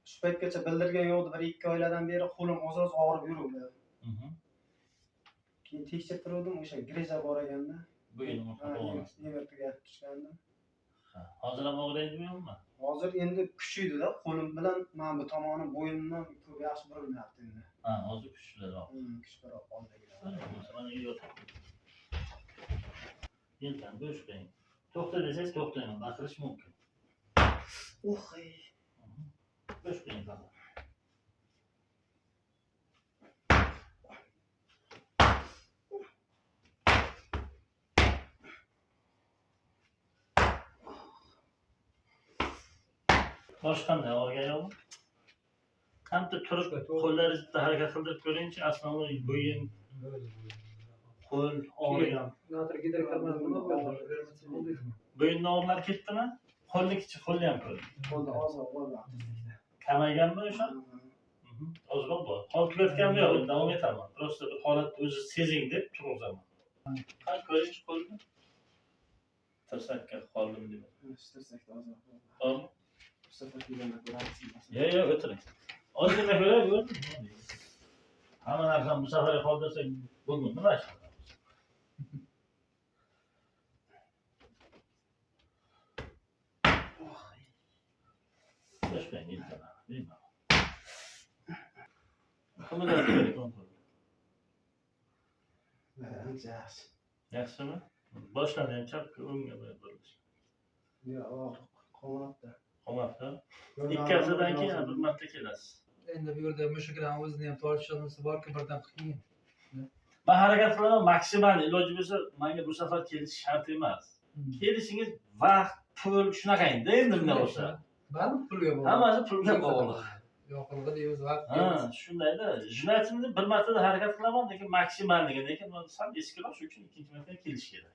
Shu paytgacha bildirgan yo'qdi, 1-2 oylardan beri qo'lim oz-oz og'rib yuruvdi. Keyin tekshirtirdim, o'sha greja bor ekanda. Nevartiga tushgandim. Hozir ham og'riydimi yo'qmi? Hozir endi kuchaydi-da, qo'lim bilan mana bu tomoni bo'yimdan ko'p yaxshi burilmayapti endi. Hozir kuchliroq. Kuchliroq oldiga. Mana yo'q. Yelkan bo'sh qo'ying. To'xta desangiz to'xtayman, baqirish mumkin. O'xey. Bo'sh qo'ying faqat. Bosh qanday og'rigan yo'qmi? Qancha turib qo'llaringizni harakat qildirib ko'ringchi, asosiy bo'yin, qo'l og'rigan. Bo'yinni og'riqlar ketdimi? Qo'lnikichi, qo'lni ham ko'ring. Qo'lda ozroq bo'ldi. Kamayganmi o'sha? Ozroq bor. Hol tugatganmi yo'q, davom etaman. Prosta bir holat o'zi sezing deb turg'izaman. Qani ko'ringchi qo'lni. Tirsakka qoldimi deb. Tirsakda ozroq bo'ldi. To'g'ri. Bu safar kelganda ko'rasiz. Yo'q, o'tiring. Ozgina ko'rib. Hamma narsani bu safar qoldirsak bo'lmaydi, nima ish qilamiz? Boshqa yildan, deyman. Qimmat kerak kontrol. Yaxshi. Yaxshimi? Boshlandi ham chapga o'ngga burilish. Yo'q, qo'mapti. Qo'mapti. 2 haftadan keyin bir marta kelasiz. Endi bu yerda mushuklarning o'zini ham tortishimiz borki, birdan qiyin. Men harakat qilaman, maksimal iloji bo'lsa, menga bu safar kelish shart emas. Kelishingiz vaqt, pul shunaqaydi endi bunday bo'lsa. Bari pulga bog'liq. Hammasi pulga bog'liq. Yo'qolg'i deymiz vaqt. Shundayda. Jinoyatchini bir martada harakat qilaman, lekin maksimal degan, lekin men sal eskiroq, shuning uchun ikkinchi marta kelish kerak.